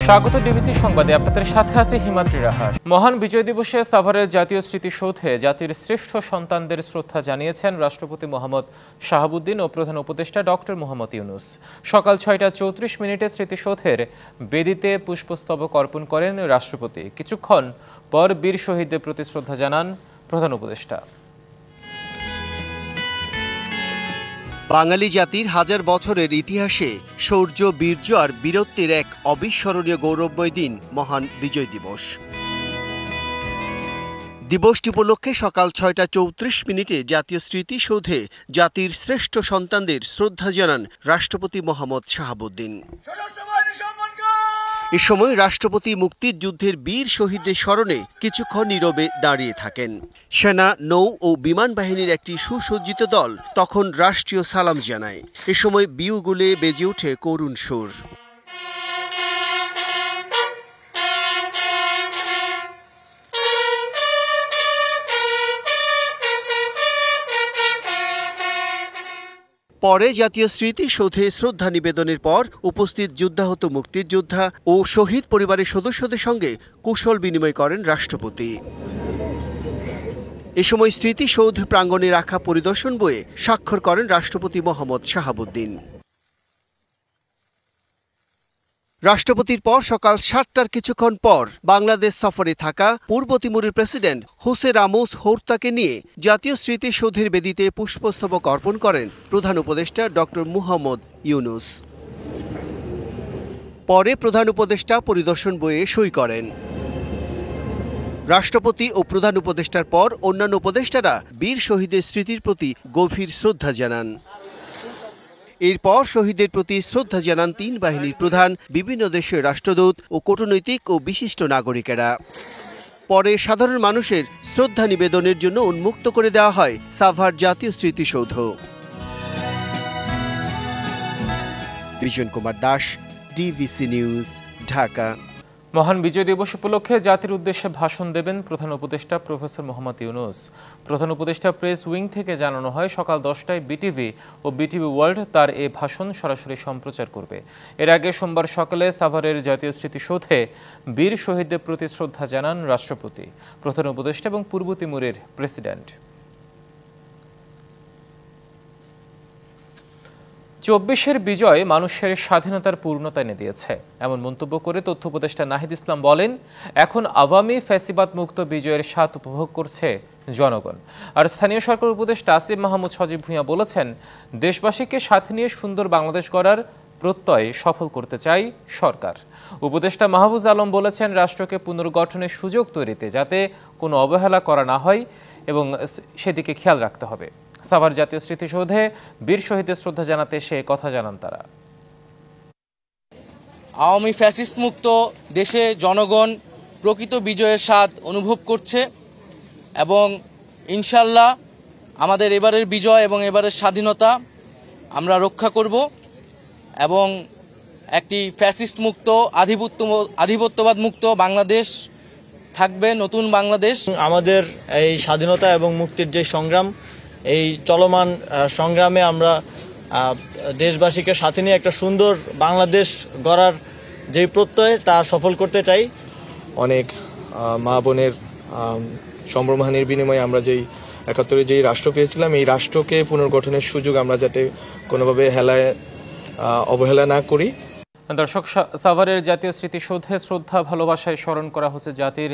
স্বাগত ডিবিসি সংবাদে আপনাদের সাথে আছে হিমাদ্রি রাহা। মহান বিজয় দিবসে সাভারের জাতীয় স্মৃতিসৌধে জাতির শ্রেষ্ঠ সন্তানদের শ্রদ্ধা জানিয়েছেন রাষ্ট্রপতি মোহাম্মদ শাহাবুদ্দিন ও প্রধান উপদেষ্টা ডক্টর মোহাম্মদ ইউনূস। সকাল ৬টা ৩৪ স্মৃতিসৌধের বেদিতে পুষ্পস্তবক অর্পণ করেন রাষ্ট্রপতি। কিছুক্ষণ পর বীর শহীদদের প্রতি শ্রদ্ধা জানান প্রধান উপদেষ্টা। বাঙালি জাতির হাজার বছরের ইতিহাসে শৌর্য, বীর্য আর বীরত্বের এক অবিস্মরণীয় গৌরবময় দিন মহান বিজয় দিবস। দিবসটি উপলক্ষে সকাল ৬টা ৩৪ জাতীয় স্মৃতিসৌধে জাতির শ্রেষ্ঠ সন্তানদের শ্রদ্ধা জানান রাষ্ট্রপতি মোহাম্মদ শাহাবুদ্দিন। এ সময় রাষ্ট্রপতি মুক্তিযুদ্ধের বীর শহীদদের স্মরণে কিছুক্ষণ নীরবে দাঁড়িয়ে থাকেন। সেনা, নৌ ও বিমান বাহিনীর একটি সুসজ্জিত দল তখন রাষ্ট্রীয় সালাম জানায়। এ সময় বিউগুলে বেজে ওঠে করুণ সুর। পরে জাতীয় স্মৃতিসৌধে শ্রদ্ধা নিবেদনের পর উপস্থিত যুদ্ধাহত মুক্তিযোদ্ধা ও শহীদ পরিবারের সদস্যদের সঙ্গে কুশল বিনিময় করেন রাষ্ট্রপতি। এ সময় স্মৃতিসৌধ প্রাঙ্গণে রাখা পরিদর্শন বইয়ে স্বাক্ষর করেন রাষ্ট্রপতি মোহাম্মদ শাহাবুদ্দিন। রাষ্ট্রপতির পর সকাল ৭টার কিছুক্ষণ পর বাংলাদেশ সফরে থাকা পূর্ব তিমুরের প্রেসিডেন্ট হোসে রামোস হোর্তাকে নিয়ে জাতীয় স্মৃতিসৌধের বেদিতে পুষ্পস্তবক অর্পণ করেন প্রধান উপদেষ্টা ডক্টর মোহাম্মদ ইউনূস। পরে প্রধান উপদেষ্টা পরিদর্শন বইয়ে সই করেন। রাষ্ট্রপতি ও প্রধান উপদেষ্টার পর অন্যান্য উপদেষ্টারা বীর শহীদের স্মৃতির প্রতি গভীর শ্রদ্ধা জানান। এরপর শহীদদের প্রতি শ্রদ্ধা জানান ৩ বাহিনীর প্রধান, বিভিন্ন দেশের রাষ্ট্রদূত ও কূটনৈতিক ও বিশিষ্ট নাগরিকেরা। পরে সাধারণ মানুষের শ্রদ্ধা নিবেদনের জন্য উন্মুক্ত করে দেওয়া হয় সাভার জাতীয় স্মৃতিসৌধ। Bijan Kumar Das, DBC news, Dhaka. মহান বিজয় দিবস উপলক্ষে জাতির উদ্দেশ্যে ভাষণ দেবেন প্রধান উপদেষ্টা প্রফেসর মোহাম্মদ ইউনূস। প্রধান উপদেষ্টা প্রেস উইং থেকে জানানো হয়, সকাল 10টায় বিটিভি ও বিটিভি ওয়ার্ল্ড তার এ ভাষণ সরাসরি সম্প্রচার করবে। এর আগে সোমবার সকালে সাভারের জাতীয় স্মৃতিসৌধে বীর শহীদদের প্রতি শ্রদ্ধা জানান রাষ্ট্রপতি, প্রধান উপদেষ্টা এবং পূর্ব তিমুরের প্রেসিডেন্ট। ২৪-এর বিজয় মানুষের স্বাধীনতার পূর্ণতা এনে দিয়েছে, এমন মন্তব্য করে তথ্য উপদেষ্টা নাহিদ ইসলাম বলেন, এখন আওয়ামী ফ্যাসিবাদ মুক্ত বিজয়ের স্বাদ উপভোগ করছে জনগণ। আর স্থানীয় সরকার উপদেষ্টা আসিফ মাহমুদ সজীব ভূঁইয়া বলেছেন, দেশবাসীকে সাথে নিয়ে সুন্দর বাংলাদেশ গড়ার প্রত্যয় সফল করতে চাই সরকার। উপদেষ্টা মাহফুজ আলম বলেছেন, রাষ্ট্রকে পুনর্গঠনের সুযোগ তৈরিতে যাতে কোনো অবহেলা করা না হয় এবং সেদিকে খেয়াল রাখতে হবে। সাভার জাতীয় স্মৃতিসৌধে বীর শহীদদের শ্রদ্ধা জানাতে সে কথা জানান তারা। আওয়ামী ফ্যাসিস্ট মুক্ত দেশে জনগণ প্রকৃত বিজয়ের স্বাদ অনুভব করছে এবং ইনশাল্লাহ আমাদের এবারের বিজয় এবং এবারের স্বাধীনতা আমরা রক্ষা করব এবং একটি ফ্যাসিস্ট মুক্ত আধিপত্যবাদ মুক্ত বাংলাদেশ থাকবে, নতুন বাংলাদেশ। আমাদের এই স্বাধীনতা এবং মুক্তির যে সংগ্রাম, এই চলমান সংগ্রামে আমরা দেশবাসীকে সাথে নিয়ে একটা সুন্দর বাংলাদেশ গড়ার যে প্রত্যয় তা সফল করতে চাই। অনেক মা বোনের সম্ভ্রমহানির বিনিময়ে আমরা যেই ৭১-এ যেই রাষ্ট্র পেয়েছিলাম, এই রাষ্ট্রকে পুনর্গঠনের সুযোগ আমরা যাতে কোনোভাবে অবহেলা না করি। দর্শক, সাভারের জাতীয় স্মৃতিসৌধে শ্রদ্ধা ভালোবাসায় স্মরণ করা হচ্ছে জাতির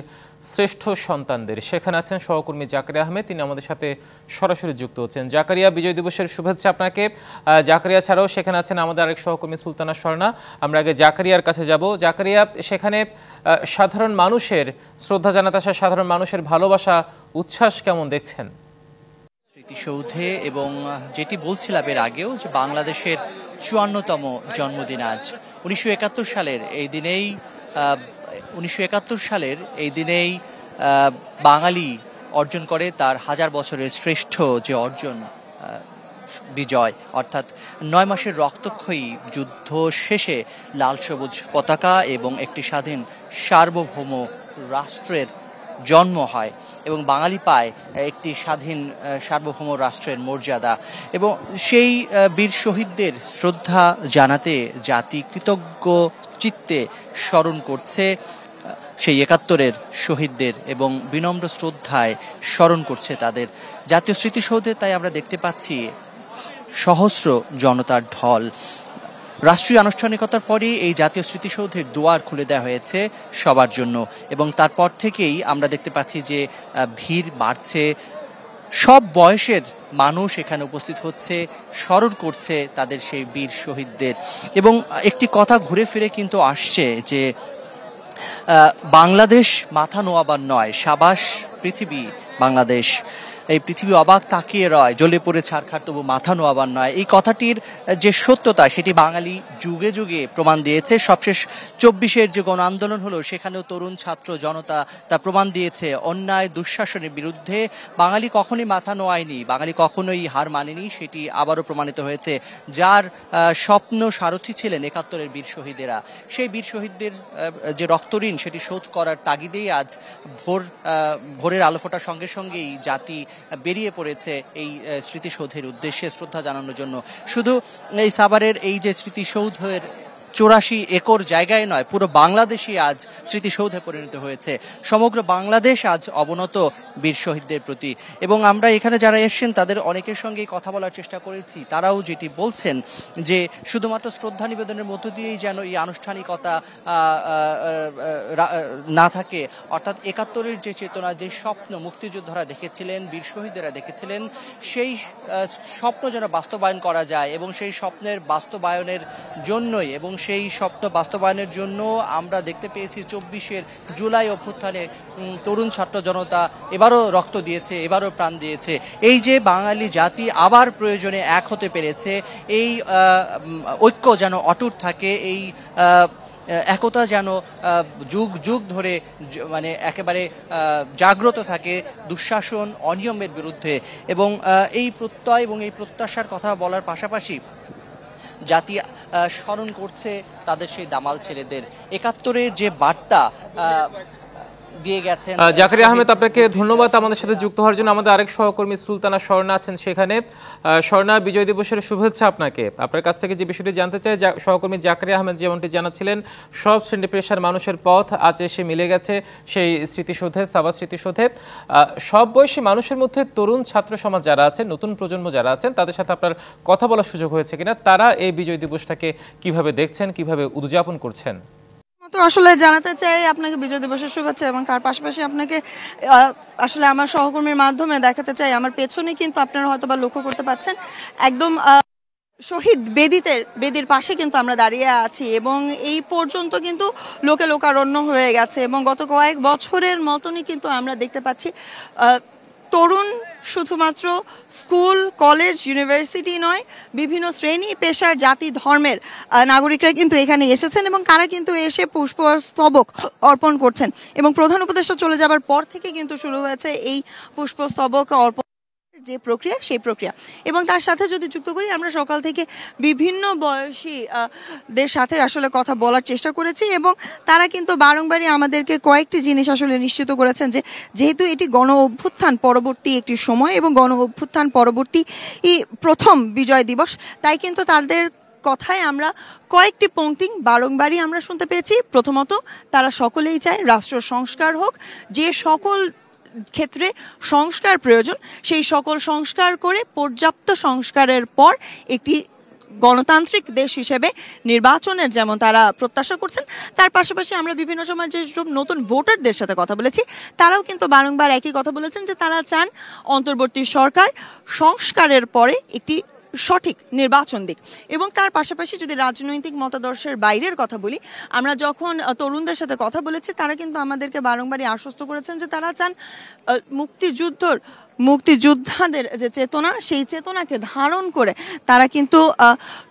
শ্রেষ্ঠ সন্তানদের। সেখানে আছেন সহকর্মী জাকারিয়া আহমেদ, তিনি আমাদের সাথে সরাসরি যুক্ত হচ্ছেন। জাকারিয়া, বিজয় দিবসের শুভেচ্ছা আপনাকে। জাকারিয়া ছাড়াও সেখানে আছেন আমাদের আরেক সহকর্মী সুলতানা স্বর্ণা। আমরা আগে জাকারিয়ার কাছে যাব। জাকারিয়া, সেখানে সাধারণ মানুষের শ্রদ্ধা জানাতে আসা সাধারণ মানুষের ভালোবাসা উচ্ছ্বাস কেমন দেখছেন? স্মৃতিসৌধে এবং যেটি বলছিলাম এর আগেও, যে বাংলাদেশের ৫৪তম জন্মদিন আজ। ১৯৭১ সালের এই দিনেই বাঙালি অর্জন করে তার হাজার বছরের শ্রেষ্ঠ যে অর্জন, বিজয়, অর্থাৎ ৯ মাসের রক্তক্ষয়ী যুদ্ধ শেষে লাল সবুজ পতাকা এবং একটি স্বাধীন সার্বভৌম রাষ্ট্রের জন্ম হয় এবং বাঙালি পায় একটি স্বাধীন সার্বভৌম রাষ্ট্রের মর্যাদা। এবং সেই বীর শহীদদের শ্রদ্ধা জানাতে জাতি কৃতজ্ঞ চিত্তে স্মরণ করছে সেই ৭১-এর শহীদদের এবং বিনম্র শ্রদ্ধায় স্মরণ করছে তাদের। জাতীয় স্মৃতিসৌধে তাই আমরা দেখতে পাচ্ছি সহস্র জনতার ঢল। রাষ্ট্রীয় আনুষ্ঠানিকতার পরেই এই জাতীয় স্মৃতিসৌধের দুয়ার খুলে দেওয়া হয়েছে সবার জন্য এবং তারপর থেকেই আমরা দেখতে পাচ্ছি যে ভিড় বাড়ছে, সব বয়সের মানুষ এখানে উপস্থিত হচ্ছে, স্মরণ করছে তাদের সেই বীর শহীদদের। এবং একটি কথা ঘুরে ফিরে কিন্তু আসছে যে বাংলাদেশ মাথা নোয়াবার নয়, সাবাস পৃথিবী বাংলাদেশ, এই পৃথিবী অবাক তাকিয়ে রয়, জ্বলে পড়ে ছারখার তবু মাথা নোয়াবার নয়। এই কথাটির যে সত্যতা সেটি বাঙালি যুগে যুগে প্রমাণ দিয়েছে। সবশেষ ২৪-এর যে গণ আন্দোলন হলো সেখানেও তরুণ ছাত্র জনতা তা প্রমাণ দিয়েছে অন্যায় দুঃশাসনের বিরুদ্ধে বাঙালি কখনোই মাথা নোয়ায়নি, বাঙালি কখনোই হার মানেনি, সেটি আবারও প্রমাণিত হয়েছে। যার স্বপ্ন সারথি ছিলেন ৭১-এর বীর শহীদেরা, সেই বীর শহীদদের যে রক্তঋণ সেটি শোধ করার তাগিদেই আজ ভোরের আলো ফোটার সঙ্গে সঙ্গেই জাতি বেরিয়ে পড়েছে এই স্মৃতিসৌধের উদ্দেশ্যে শ্রদ্ধা জানানোর জন্য। শুধু এই সাভারের এই যে স্মৃতিসৌধের ৮৪ একর জায়গায় নয়, পুরো বাংলাদেশই আজ স্মৃতিসৌধে পরিণত হয়েছে। সমগ্র বাংলাদেশ আজ অবনত বীর শহীদদের প্রতি। এবং আমরা এখানে যারা এসেছেন তাদের অনেকের সঙ্গেই কথা বলার চেষ্টা করেছি, তারাও যেটি বলছেন যে শুধুমাত্র শ্রদ্ধা নিবেদনের মধ্য দিয়েই যেন এই আনুষ্ঠানিকতা না থাকে, অর্থাৎ ৭১-এর যে চেতনা, যে স্বপ্ন মুক্তিযোদ্ধারা দেখেছিলেন, বীর শহীদেরা দেখেছিলেন, সেই স্বপ্ন যেন বাস্তবায়ন করা যায়। এবং সেই স্বপ্নের বাস্তবায়নের জন্যই এবং সেই স্বপ্ন বাস্তবায়নের জন্য আমরা দেখতে পেয়েছি ২৪-এর জুলাই অভ্যুত্থানে তরুণ ছাত্র জনতা এবারও রক্ত দিয়েছে, এবারও প্রাণ দিয়েছে। এই যে বাঙালি জাতি আবার প্রয়োজনে এক হতে পেরেছে, এই ঐক্য যেন অটুট থাকে, এই একতা যেন যুগ যুগ ধরে মানে একেবারে জাগ্রত থাকে দুঃশাসন অনিয়মের বিরুদ্ধে। এবং এই প্রত্যয় এবং এই প্রত্যাশার কথা বলার পাশাপাশি জাতি স্মরণ করছে তাদের সেই দামাল ছেলেদের। ৭১-এর যে বার্তা দিয়ে গেছেন। জাকারিয়া আহমেদ, আপনাকে ধন্যবাদ আমাদের সাথে যুক্ত হওয়ার জন্য। আমাদের আরেক সহকর্মী সুলতানা স্বর্ণা আছেন সেখানে। স্বর্ণা, বিজয় দিবসের শুভেচ্ছা আপনাকে। আপনার কাছ থেকে যে বিষয়টি জানতে চাই, সহকর্মী জাকারিয়া আহমেদ যেমনটি জানাচ্ছিলেন, সব শ্রেণী পেশার মানুষের পথ আজ এসে মিলে গেছে সেই স্মৃতিসৌধে, সাভার স্মৃতিসৌধে। সব বয়সী মানুষের মধ্যে তরুণ ছাত্র সমাজ যারা আছেন, নতুন প্রজন্ম যারা আছেন, তাদের সাথে আপনার কথা বলার সুযোগ হয়েছে কিনা? তারা এই বিজয় দিবসটাকে কিভাবে দেখছেন, কিভাবে উদযাপন করছেন? তো আসলে জানাতে চাই আপনাকে বিজয় দিবসের শুভেচ্ছা, এবং তার পাশাপাশি আপনাকে আসলে আমার সহকর্মীর মাধ্যমে দেখাতে চাই আমার পেছনে কিন্তু আপনারা হয়তো বা লক্ষ্য করতে পাচ্ছেন একদম শহীদ বেদির পাশে কিন্তু আমরা দাঁড়িয়ে আছি। এবং এই পর্যন্ত কিন্তু লোকে লোকারণ্য হয়ে গেছে এবং গত কয়েক বছরের মতনই কিন্তু আমরা দেখতে পাচ্ছি তরুণ শুধুমাত্র স্কুল, কলেজ, ইউনিভার্সিটি নয়, বিভিন্ন শ্রেণী পেশার, জাতি, ধর্মের নাগরিকরা কিন্তু এখানে এসেছেন এবং তারা কিন্তু এসে পুষ্পস্তবক অর্পণ করছেন। এবং প্রধান উপদেষ্টা চলে যাবার পর থেকে কিন্তু শুরু হয়েছে এই পুষ্পস্তবক অর্পণ যে প্রক্রিয়া, সেই প্রক্রিয়া। এবং তার সাথে যদি যুক্ত করি, আমরা সকাল থেকে বিভিন্ন বয়সীদের সাথে আসলে কথা বলার চেষ্টা করেছি এবং তারা কিন্তু বারংবারই আমাদেরকে কয়েকটি জিনিস আসলে নিশ্চিত করেছেন যে যেহেতু এটি গণ অভ্যুত্থান পরবর্তী একটি সময় এবং গণ অভ্যুত্থান পরবর্তী প্রথম বিজয় দিবস, তাই কিন্তু তাদের কথায় আমরা কয়েকটি পংক্তি বারংবারই আমরা শুনতে পেয়েছি। প্রথমত, তারা সকলেই চায় রাষ্ট্র সংস্কার হোক, যে সকল ক্ষেত্রে সংস্কার প্রয়োজন সেই সকল সংস্কার করে পর্যাপ্ত সংস্কারের পর একটি গণতান্ত্রিক দেশ হিসেবে নির্বাচনের যেমন তারা প্রত্যাশা করছেন, তার পাশাপাশি আমরা বিভিন্ন সময় যেসব নতুন ভোটারদের সাথে কথা বলেছি তারাও কিন্তু বারংবার একই কথা বলেছেন যে তারা চান অন্তর্বর্তী সরকার সংস্কারের পরে একটি সঠিক নির্বাচন দিক। এবং তার পাশাপাশি যদি রাজনৈতিক মতাদর্শের বাইরের কথা বলি, আমরা যখন তরুণদের সাথে কথা বলেছি তারা কিন্তু আমাদেরকে বারংবারই আশ্বস্ত করেছেন যে তারা চান মুক্তিযোদ্ধাদের যে চেতনা, সেই চেতনাকে ধারণ করে তারা কিন্তু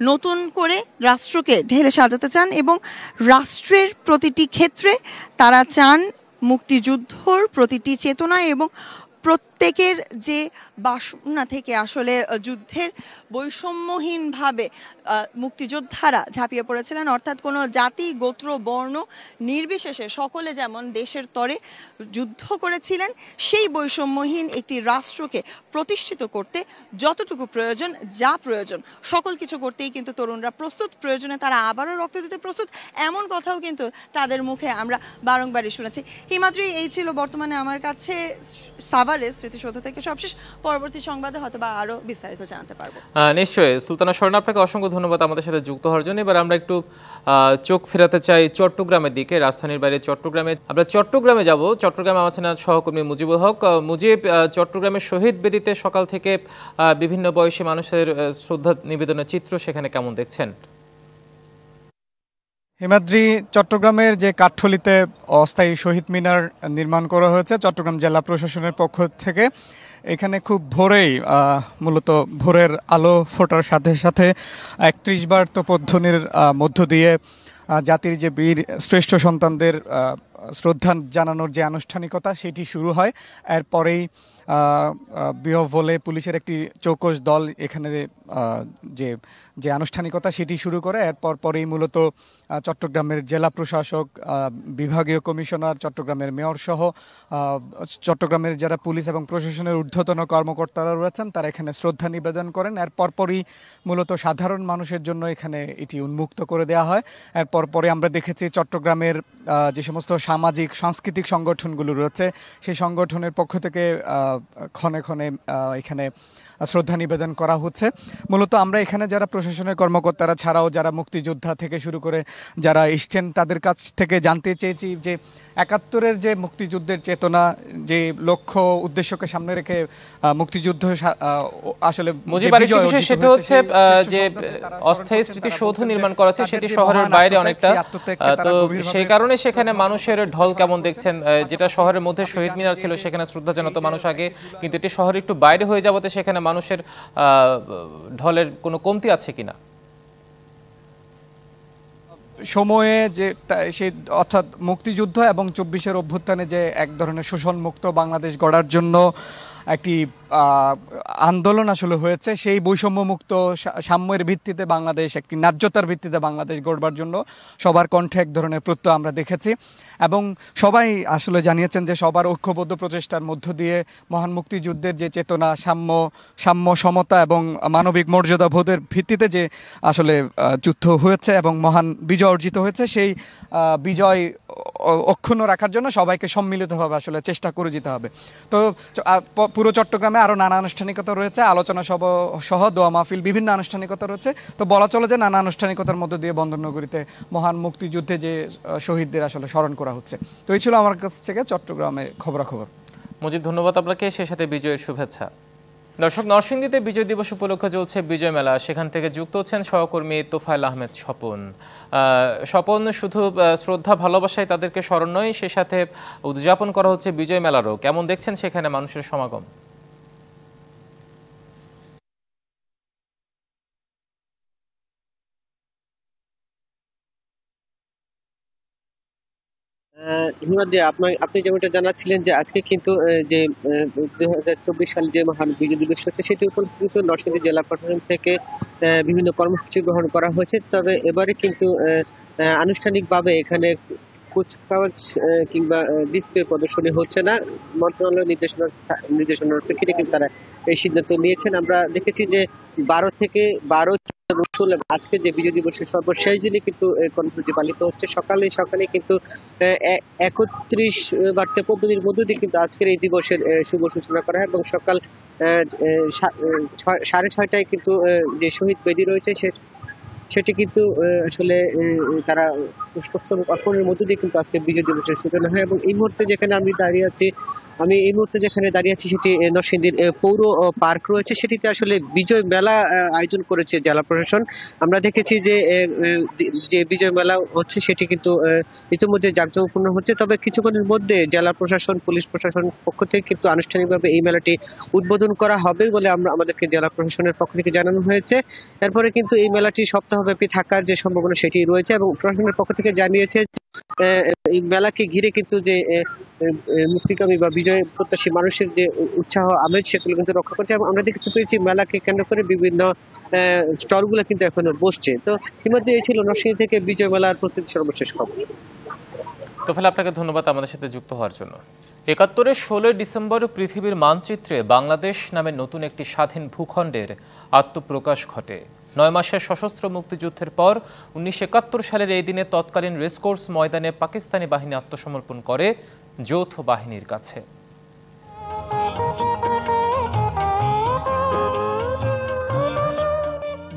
নতুন করে রাষ্ট্রকে ঢেলে সাজাতে চান এবং রাষ্ট্রের প্রতিটি ক্ষেত্রে তারা চান মুক্তিযুদ্ধর প্রতিটি চেতনা এবং প্রত্যেকের যে বাসনা থেকে আসলে যুদ্ধের বৈষম্যহীনভাবে মুক্তিযোদ্ধারা ঝাঁপিয়ে পড়েছিলেন, অর্থাৎ কোনো জাতি গোত্র বর্ণ নির্বিশেষে সকলে যেমন দেশের তরে যুদ্ধ করেছিলেন, সেই বৈষম্যহীন একটি রাষ্ট্রকে প্রতিষ্ঠিত করতে যতটুকু প্রয়োজন, যা প্রয়োজন সকল কিছু করতেই কিন্তু তরুণরা প্রস্তুত। প্রয়োজনে তারা আবারও রক্ত দিতে প্রস্তুত, এমন কথাও কিন্তু তাদের মুখে আমরা বারংবারই শুনেছি। হিমাদ্রি, এই ছিল বর্তমানে আমার কাছে সাভারের স্মৃতিসৌধ থেকে সবশেষ। পরবর্তী সংবাদে হয়তো বা আরো বিস্তারিত জানাতে পারবো। নিশ্চয়ই সুলতানা স্বর্ণা, আপনাকে অসংখ্য ধন্যবাদ আমাদের সাথে যুক্ত হওয়ার জন্য। এবার আমরা একটু চোখ ফেরাতে চাই চট্টগ্রামের দিকে, রাজধানীর বাইরে চট্টগ্রামে। আমরা চট্টগ্রামে যাব। চট্টগ্রামে আমার সহকর্মী মুজিবুল হক। মুজিব, চট্টগ্রামের শহীদ বেদিতে সকাল থেকে বিভিন্ন বয়সী মানুষের শ্রদ্ধা নিবেদনের চিত্র সেখানে কেমন দেখছেন? হিমাদ্রি, চট্টগ্রামের যে কাঠঠলিতে অস্থায়ী শহীদ মিনার নির্মাণ করা হয়েছে চট্টগ্রাম জেলা প্রশাসনের পক্ষ থেকে, এখানে খুব ভোরেই মূলত ভোরের আলো ফোটার সাথে সাথে ৩১ বার তোপধ্বনির মধ্য দিয়ে জাতির যে বীর শ্রেষ্ঠ সন্তানদের শ্রদ্ধা জানানোর যে আনুষ্ঠানিকতা সেটি শুরু হয়। এরপরেই বলে পুলিশের একটি চৌকস দল এখানে যে আনুষ্ঠানিকতা সেটি শুরু করে। এরপর পরেই মূলত চট্টগ্রামের জেলা প্রশাসক, বিভাগীয় কমিশনার, চট্টগ্রামের মেয়র সহ চট্টগ্রামের যারা পুলিশ এবং প্রশাসনের ঊর্ধ্বতন কর্মকর্তারা রয়েছেন তারা এখানে শ্রদ্ধা নিবেদন করেন। এরপর পরই মূলত সাধারণ মানুষের জন্য এখানে এটি উন্মুক্ত করে দেওয়া হয়। এরপর পরে আমরা দেখেছি চট্টগ্রামের যে সমস্ত সামাজিক সাংস্কৃতিক সংগঠনগুলো রয়েছে সেই সংগঠনের পক্ষ থেকে ক্ষণে ক্ষণে এখানে শ্রদ্ধা নিবেদন করা হচ্ছে। মূলত আমরা এখানে যারা প্রশাসনের কর্মকর্তারা ছাড়াও যারা মুক্তিযোদ্ধা থেকে শুরু করে যারা এসছেন তাদের কাছ থেকে জানতে চেয়েছি যে ৭১-এর যে মুক্তিযুদ্ধের চেতনা, যে লক্ষ্য উদ্দেশ্যকে সামনে রেখে মুক্তিযুদ্ধ আসলে সেটা হচ্ছে যে অস্থায়ী স্মৃতিসৌধ নির্মাণ করা হচ্ছে সেটি শহরের বাইরে অনেকটা, তো সেই কারণে সেখানে মানুষের ঢল কেমন দেখছেন? যেটা শহরের মধ্যে শহীদ মিনার ছিল সেখানে শ্রদ্ধা জানাতো মানুষ আগে, কিন্তু এটি শহরে একটু বাইরে হয়ে যাওয়াতে সেখানে মানুষের ঢলের কোনো কমতি আছে কিনা? সময়ে যে সেই অর্থাৎ মুক্তিযুদ্ধ এবং ২৪-এর অভ্যুত্থানে যে এক ধরনের শোষণমুক্ত বাংলাদেশ গড়ার জন্য একটি আন্দোলন আসলে হয়েছে, সেই বৈষম্যমুক্ত সাম্যের ভিত্তিতে বাংলাদেশ, একটি ন্যায্যতার ভিত্তিতে বাংলাদেশ গড়বার জন্য সবার কণ্ঠে এক ধরনের প্রত্যয় আমরা দেখেছি এবং সবাই আসলে জানিয়েছেন যে সবার ঐক্যবদ্ধ প্রচেষ্টার মধ্য দিয়ে মহান মুক্তিযুদ্ধের যে চেতনা, সাম্য সমতা এবং মানবিক মর্যাদা বোধের ভিত্তিতে যে আসলে যুদ্ধ হয়েছে এবং মহান বিজয় অর্জিত হয়েছে, সেই বিজয় অক্ষুণ্ণ রাখার জন্য সবাইকে সম্মিলিতভাবে আসলে চেষ্টা করে যেতে হবে। তো পুরো চট্টগ্রামে আরও নানা আনুষ্ঠানিকতা রয়েছে, আলোচনা সহ দোয়া মাহফিল, বিভিন্ন আনুষ্ঠানিকতা রয়েছে। তো বলা চলে যে নানা আনুষ্ঠানিকতার মধ্য দিয়ে বন্দরনগরীতে মহান মুক্তিযুদ্ধে যে শহীদদের আসলে স্মরণ করা হচ্ছে। তো এই ছিল আমার কাছ থেকে চট্টগ্রামের খবরাখবর। মুজিব, ধন্যবাদ আপনাকে, সেই সাথে বিজয়ের শুভেচ্ছা। দর্শক, নরসিংদীতে বিজয় দিবস উপলক্ষে চলছে বিজয় মেলা। সেখান থেকে যুক্ত হচ্ছেন সহকর্মী তোফায়েল আহমেদ স্বপন। স্বপন, শুধু শ্রদ্ধা ভালোবাসায় তাদেরকে স্মরণ নয়, সে সাথে উদযাপন করা হচ্ছে বিজয় মেলারও। কেমন দেখছেন সেখানে মানুষের সমাগম? হিমাদ্রি, আপনি যেমনটা জানাচ্ছিলেন যে আজকে কিন্তু যে ২০২৪ সালে যে মহান বিজয় দিবস হচ্ছে সেটি উপলক্ষে নরসিংদী জেলা প্রশাসন থেকে বিভিন্ন কর্মসূচি গ্রহণ করা হয়েছে। তবে এবারে কিন্তু আনুষ্ঠানিকভাবে এখানে কুচকাওয়াজ কিংবা ডিসপ্লে প্রদর্শনী হচ্ছে না। মন্ত্রণালয়ের নির্দেশনার প্রেক্ষিতে কিন্তু তারা এই সিদ্ধান্ত নিয়েছেন। আমরা দেখেছি যে ১২ থেকে ১২ আজকে যে বিজয় দিবসের সর্বশেষ দিনে কিন্তু কর্মসূচি পালিত হচ্ছে। সকালে কিন্তু ৩১ বার্তা পদ্ধতির মধ্য দিয়ে কিন্তু আজকের এই দিবসের শুভ সূচনা করা হয় এবং সকাল ৬:৩০টায় কিন্তু যে শহীদ বেদি রয়েছে সেটি কিন্তু আসলে তারা পুষ্পস্তবক অর্পণের মধ্য দিয়ে কিন্তু আজকে বিজয় দিবসের সূচনা হয় এবং এই মুহূর্তে যেখানে আমি দাঁড়িয়ে আছি সেটি নরসিংদীর পৌর পার্ক রয়েছে, সেটিতে আসলে বিজয় মেলা আয়োজন করেছে জেলা প্রশাসন। আমরা দেখেছি যে বিজয় মেলা হচ্ছে সেটি কিন্তু ইতিমধ্যে জাঁকজমকপূর্ণ হচ্ছে। তবে কিছুক্ষণের মধ্যে জেলা প্রশাসন, পুলিশ প্রশাসন পক্ষ থেকে কিন্তু আনুষ্ঠানিকভাবে এই মেলাটি উদ্বোধন করা হবে বলে আমাদেরকে জেলা প্রশাসনের পক্ষ থেকে জানানো হয়েছে। এরপরে কিন্তু এই মেলাটি সপ্তাহ সপ্তাহব্যাপী থাকার যে সম্ভাবনা সেটি রয়েছে এবং প্রশাসনের পক্ষ থেকে জানিয়েছে এই মেলাকে ঘিরে কিন্তু যে মুক্তিকামী বা বিজয় প্রত্যাশী মানুষের যে উৎসাহ আমেজ সেগুলো কিন্তু রক্ষা করছে এবং আমরা দেখতে পেয়েছি মেলাকে কেন্দ্র করে বিভিন্ন স্টলগুলো কিন্তু এখনো বসছে। তো ইতিমধ্যে এই ছিল নরসিংদী থেকে বিজয় মেলার প্রস্তুতি সর্বশেষ খবর। তোফায়েল, আপনাকে ধন্যবাদ আমাদের সাথে যুক্ত হওয়ার জন্য। ৭১-এর ১৬ ডিসেম্বর পৃথিবীর মানচিত্রে বাংলাদেশ নামে নতুন একটি স্বাধীন ভূখণ্ডের আত্মপ্রকাশ ঘটে। ৯ মাসের সশস্ত্র মুক্তিযুদ্ধের পর ১৯৭১ সালের এই দিনে তৎকালীন রেসকোর্স ময়দানে পাকিস্তানি বাহিনী আত্মসমর্পণ করে যৌথ বাহিনীর কাছে।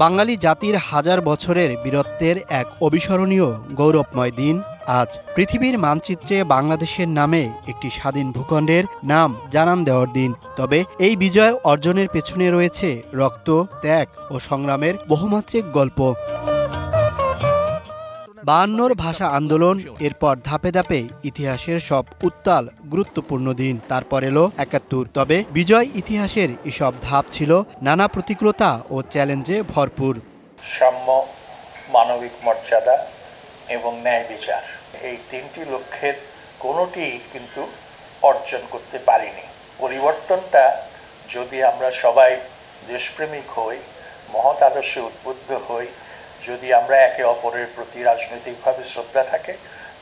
বাঙালি জাতির হাজার বছরের বীরত্বের এক অবিস্মরণীয় গৌরবময় দিন আজ। পৃথিবীর মানচিত্রে বাংলাদেশের নামে একটি স্বাধীন ভূখণ্ডের নাম জানান দেওয়ার দিন। তবে এই বিজয় অর্জনের পেছনে রয়েছে রক্ত, ত্যাগ ও সংগ্রামের বহুমাত্রিক গল্প। ৫২'র ভাষা আন্দোলন, এরপর ধাপে ধাপে ইতিহাসের সব উত্তাল গুরুত্বপূর্ণ দিন, তারপর এলো ৭১। তবে বিজয় ইতিহাসের এসব ধাপ ছিল নানা প্রতিকূলতা ও চ্যালেঞ্জে ভরপুর। সাম্য, মানবিক মর্যাদা এবং ন্যায় বিচার, এই তিনটি লক্ষ্যের কোনোটি কিন্তু অর্জন করতে পারিনি। পরিবর্তনটা যদি আমরা সবাই দেশপ্রেমিক হই, মহৎ আদর্শে উদ্বুদ্ধ হই, যদি আমরা একে অপরের প্রতি রাজনৈতিকভাবে শ্রদ্ধা থাকে,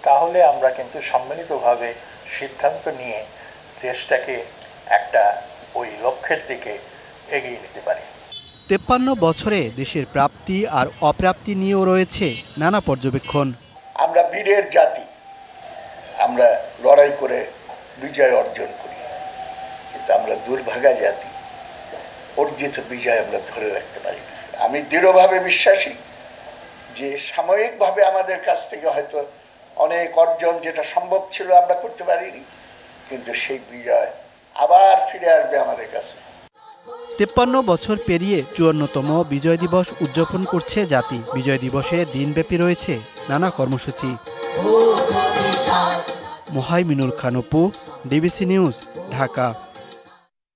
তাহলে আমরা কিন্তু সম্মিলিতভাবে সিদ্ধান্ত নিয়ে দেশটাকে একটা ওই লক্ষ্যের দিকে এগিয়ে নিতে পারি। ৫৩ বছরে দেশের প্রাপ্তি আর অপ্রাপ্তি নিয়েও রয়েছে নানা পর্যবেক্ষণ। আমরা বীরের জাতি, আমরা লড়াই করে বিজয় অর্জন করি, কিন্তু আমরা দুর্ভাগা জাতি, অর্জিত বিজয় আমরা ধরে রাখতে পারি না। আমি দৃঢ়ভাবে বিশ্বাসী যে সাময়িকভাবে আমাদের কাছ থেকে হয়তো অনেক অর্জন যেটা সম্ভব ছিল আমরা করতে পারিনি, কিন্তু সেই বিজয় আবার ফিরে আসবে আমাদের কাছে। ৫৩ বছর পেরিয়ে ৫৪তম বিজয় দিবস উদযাপন করছে জাতি। বিজয় দিবসে দিনব্যাপী রয়েছে নানা কর্মসূচি। Mohaiminul Khan Apu, DBC news, Dhaka.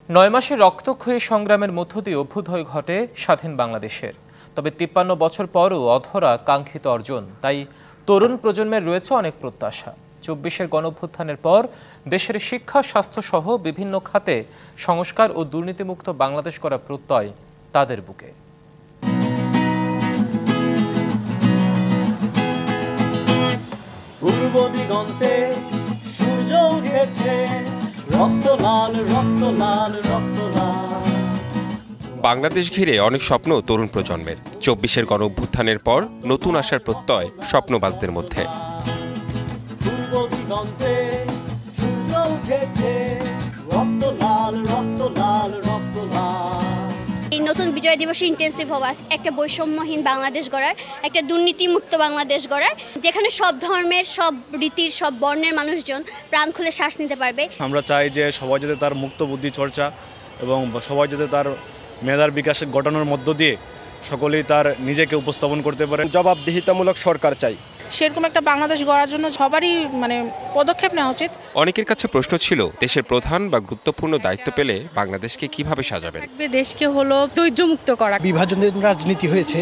৯ মাসের রক্তক্ষয়ী সংগ্রামের মধ্য দিয়ে অভ্যুদয় ঘটে স্বাধীন বাংলাদেশের। তবে ৫৩ বছর পরও অধরা কাঙ্ক্ষিত অর্জন। তাই তরুণ প্রজন্মের রয়েছে অনেক প্রত্যাশা। ২৪-এর গণঅভ্যুত্থানের পর দেশের শিক্ষা, স্বাস্থ্য সহ বিভিন্ন খাতে সংস্কার ও দুর্নীতিমুক্ত বাংলাদেশ করার প্রত্যয় তাদের বুকে। পূর্ব দিগন্তে সূর্য উঠেছে, রক্ত লাল, রক্ত লাল, রক্ত লাল। বাংলাদেশ ঘিরে অনেক স্বপ্ন তরুণ প্রজন্মের। ২৪-এর গণঅভ্যুত্থানের পর নতুন আশার প্রত্যয় স্বপ্নবাজদের মধ্যে। পূর্ব দিগন্তে সূর্য উঠেছে, রক্ত লাল, রক্ত লাল, রক্ত লাল। এই নতুন বিজয় দিবসে ইন্টেন্সিভ হওয়া, একটা বৈষম্যহীন বাংলাদেশ গড়ার, একটা দুর্নীতিমুক্ত বাংলাদেশ গড়ার, যেখানে সব ধর্মের, সব রীতির, সব বর্ণের মানুষজন প্রাণ খুলে শ্বাস নিতে পারবে। আমরা চাই যে সবাই যাতে তার মুক্ত বুদ্ধি চর্চা এবং সবাই যাতে তার মেধার বিকাশ ঘটানোর মধ্য দিয়ে সকলেই তার নিজেকে উপস্থাপন করতে পারে। জবাবদিহিতামূলক সরকার চাই। সেরকম একটা বাংলাদেশ গড়ার জন্য সবারই পদক্ষেপ নেওয়া উচিত। অনেকের কাছে প্রশ্ন ছিল, দেশের প্রধান বা গুরুত্বপূর্ণ দায়িত্ব পেলে বাংলাদেশকে কিভাবে সাজাবেন। দেশকে হলো দরিদ্রমুক্ত করা। বিভাজনের রাজনীতি হয়েছে,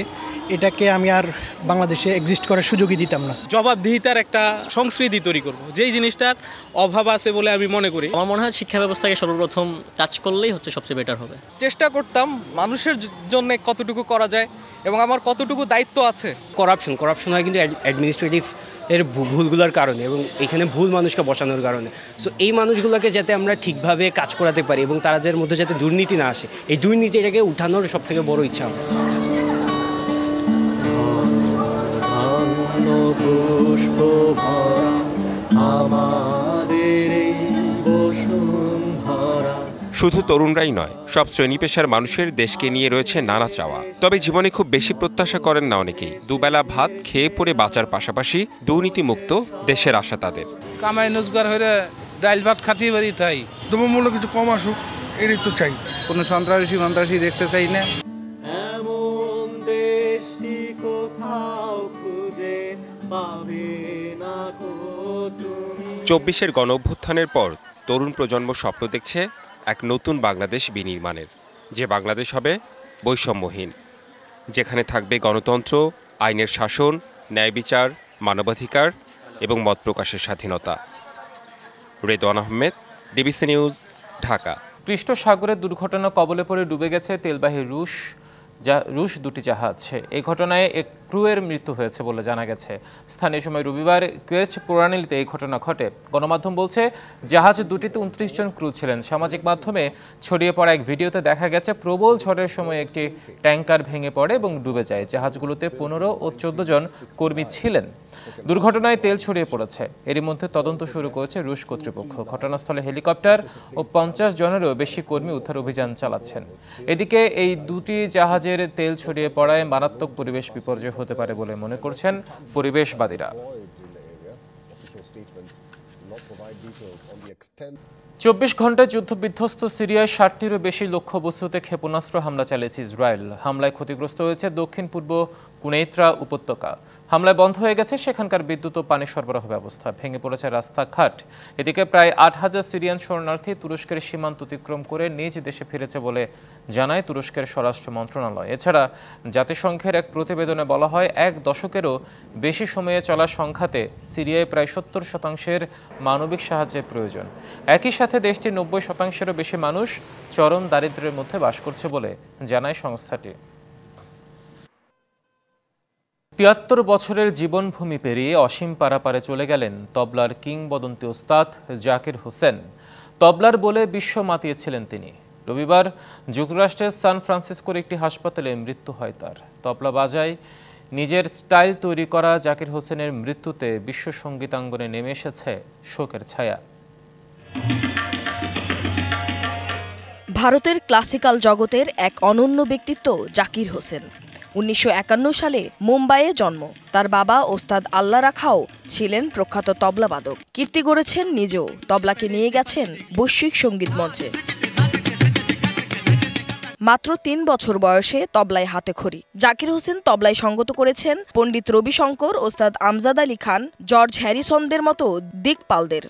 এটাকে আমি আর বাংলাদেশে এক্সিস্ট করার সুযোগই দিতাম না। জবাবদিহিতার একটা সংস্কৃতি তৈরি করব, যেই জিনিসটার অভাব আছে বলে আমি মনে করি। আমার মনে হয় শিক্ষা ব্যবস্থাকে সর্বপ্রথম টাচ করলেই হচ্ছে সবচেয়ে বেটার হবে। চেষ্টা করতাম মানুষের জন্য কতটুকু করা যায় এবং আমার কতটুকু দায়িত্ব আছে। করাপশন হয় কিন্তু অ্যাডমিনিস্ট্রেটিভ এর ভুলগুলোর কারণে এবং এখানে ভুল মানুষকে বসানোর কারণে। সো এই মানুষগুলোকে যাতে আমরা ঠিকভাবে কাজ করাতে পারি এবং তাদের মধ্যে যাতে দুর্নীতি না আসে, এই দুর্নীতিটাকে উঠানোর সব থেকে বড় ইচ্ছা আমার। পুষ্প ভরা আমাদের বসুন্ধরা। শুধু তরুণরাই নয়, সব শ্রেণী পেশার মানুষের দেশকে নিয়ে রয়েছে নানা চাওয়া। তবে জীবনে খুব বেশি প্রত্যাশা করেন না অনেকেই। দুবেলা ভাত খেয়ে পরে বাঁচার পাশাপাশি দুর্নীতিমুক্ত দেশের আশা তাদের। কামাই রোজগার হয়ে ডাইল ভাত খাতে পারি, তাই দ্রব্যমূল্য কিছু কম আসুক, এটাই তো চাই। কোনো সন্ত্রাসী দেখতে চাই না। এমন দেশটি কোথাও খুঁজে পাবে না তুমি। ২৪-এর গণঅভ্যুত্থানের পর তরুণ প্রজন্ম স্বপ্ন দেখছে এক নতুন বাংলাদেশ বিনির্মাণের, যে বাংলাদেশ হবে বৈষম্যহীন, যেখানে থাকবে গণতন্ত্র, আইনের শাসন, ন্যায় বিচার, মানবাধিকার এবং মত প্রকাশের স্বাধীনতা। Redwan Ahmed, DBC news, Dhaka. পৃষ্ঠ সাগরের দুর্ঘটনা কবলে পড়ে ডুবে গেছে তেলবাহী রুশ দুটি জাহাজ। এই ঘটনায় এক ক্রুয়ের মৃত্যু হয়েছে বলে জানা গেছে। স্থানীয় সময় রবিবার কুয়েচ প্রণালীতে এই ঘটনা ঘটে। গণমাধ্যম বলছে জাহাজ দুটিতে 29 জন ক্রু ছিলেন। সামাজিক মাধ্যমে ছড়িয়ে পড়া এক ভিডিওতে দেখা গেছে প্রবল ঝড়ের সময় একটি ট্যাঙ্কার ভেঙে পড়ে এবং ডুবে যায়। জাহাজগুলোতে 15 ও 14 জন কর্মী ছিলেন। দুর্ঘটনায় তেল ছড়িয়ে পড়েছে। এরই মধ্যে তদন্ত শুরু করেছে রুশ কর্তৃপক্ষ। ঘটনাস্থলে হেলিকপ্টার ও 50 জনেরও বেশি কর্মী উদ্ধার অভিযান চালাচ্ছেন। এদিকে এই দুটি জাহাজের তেল ছড়িয়ে পড়ায় মারাত্মক পরিবেশ বিপর্যয় হতে পারে বলে মনে করছেন পরিবেশবাদীরা। 24 ঘন্টায় যুদ্ধবিধ্বস্ত সিরিয়ায় 60টিরও বেশি লক্ষ্যবস্তুতে ক্ষেপণাস্ত্র হামলা চালিয়েছে ইসরায়েল। হামলায় ক্ষতিগ্রস্ত হয়েছে দক্ষিণ পূর্ব কুনেইত্রা উপত্যকা। হামলায় বন্ধ হয়ে গেছে সেখানকার বিদ্যুৎ ও পানি সরবরাহ ব্যবস্থা। ভেঙে পড়েছে রাস্তাঘাট। এদিকে প্রায় 8000 সিরিয়ান শরণার্থী তুরস্কের সীমান্ত অতিক্রম করে নিজ দেশে ফিরেছে বলে জানায় তুরস্কের স্বরাষ্ট্র মন্ত্রণালয়। এছাড়া জাতিসংঘের এক প্রতিবেদনে বলা হয় 1 দশকেরও বেশি সময়ে চলা সংঘাতে সিরিয়ায় প্রায় 70% মানবিক সাহায্যের প্রয়োজন। একই সাথে দেশটির 90%-এরও বেশি মানুষ চরম দারিদ্র্যের মধ্যে বাস করছে বলে জানায় সংস্থাটি। 73 বছরের জীবনভূমি পেরিয়ে অসীম পারাপারে চলে গেলেন তবলার কিংবদন্তি ওস্তাদ জাকির হোসেন। তবলার বলে বিশ্ব মাতিয়েছিলেন তিনি। রবিবার যুক্তরাষ্ট্রের সান ফ্রান্সিসকোর একটি হাসপাতালে মৃত্যু হয় তার। তবলা বাজায় নিজের স্টাইল তৈরি করা জাকির হোসেনের মৃত্যুতে বিশ্ব সঙ্গীতাঙ্গনে নেমে এসেছে শোকের ছায়া। ভারতের ক্লাসিক্যাল জগতের এক অনন্য ব্যক্তিত্ব জাকির হোসেন। 1951 সালে মুম্বাইয়ে জন্ম। তার বাবা ওস্তাদ আল্লাহ রাখাও ছিলেন প্রখ্যাত তবলাবাদক। কীর্তি গড়েছেন নিজেও। তবলাকে নিয়ে গেছেন বৈশ্বিক সঙ্গীত মঞ্চে। মাত্র 3 বছর বয়সে তবলায় হাতেখড়ি। জাকির হোসেন তবলায় সঙ্গত করেছেন পণ্ডিত রবিশঙ্কর, ওস্তাদ আমজাদ আলী খান, জর্জ হ্যারিসনদের মতো দিকপালদের।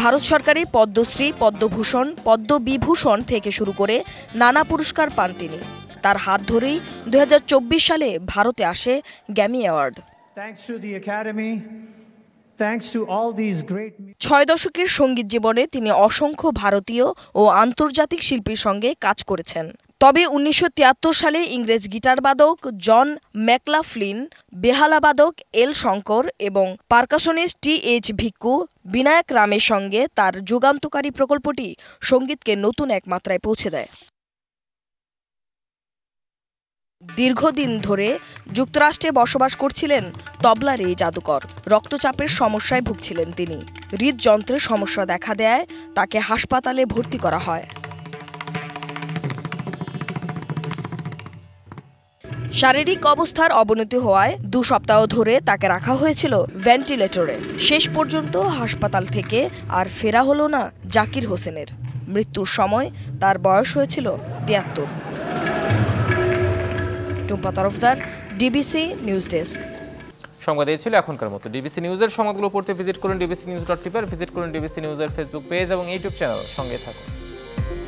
ভারত সরকারের পদ্মশ্রী, পদ্মভূষণ, পদ্মবিভূষণ থেকে শুরু করে নানা পুরস্কার পান তিনি। তার হাত ধরেই 2024 সালে ভারতে আসে গ্র্যামি অ্যাওয়ার্ড। 6 দশকের সঙ্গীত জীবনে তিনি অসংখ্য ভারতীয় ও আন্তর্জাতিক শিল্পীর সঙ্গে কাজ করেছেন। তবে 1973 সালে ইংরেজ গিটারবাদক জন ম্যাকলাফলিন, বেহালাবাদক এল শঙ্কর এবং পারকাশনিস্ট টি.এইচ. ভিক্কু বিনায়ক রামের সঙ্গে তার যুগান্তকারী প্রকল্পটি সঙ্গীতকে নতুন এক মাত্রায় পৌঁছে দেয়। দীর্ঘদিন ধরে যুক্তরাষ্ট্রে বসবাস করছিলেন তবলার এই জাদুকর। রক্তচাপের সমস্যায় ভুগছিলেন তিনি। হৃদযন্ত্রের সমস্যা দেখা দেয় তাকে হাসপাতালে ভর্তি করা হয়। শারীরিক অবস্থার অবনতি হওয়ায় 2 সপ্তাহ ধরে তাকে রাখা হয়েছিল ভেন্টিলেটরে। শেষ পর্যন্ত হাসপাতাল থেকে আর ফেরা হলো না জাকির হোসেনের। মৃত্যুর সময় তার বয়স হয়েছিল 73। Tumpa Tarafdar, DBC news desk. সংবাদ এই ছিল এখনকার মতো। ডিবিসি নিউজের সংবাদগুলো পড়তে ভিজিট করুন dbcnews.tv, ভিজিট করুন ডিবিসি নিউজের ফেসবুক পেজ এবং ইউটিউব চ্যানেল। সঙ্গে থাকুন।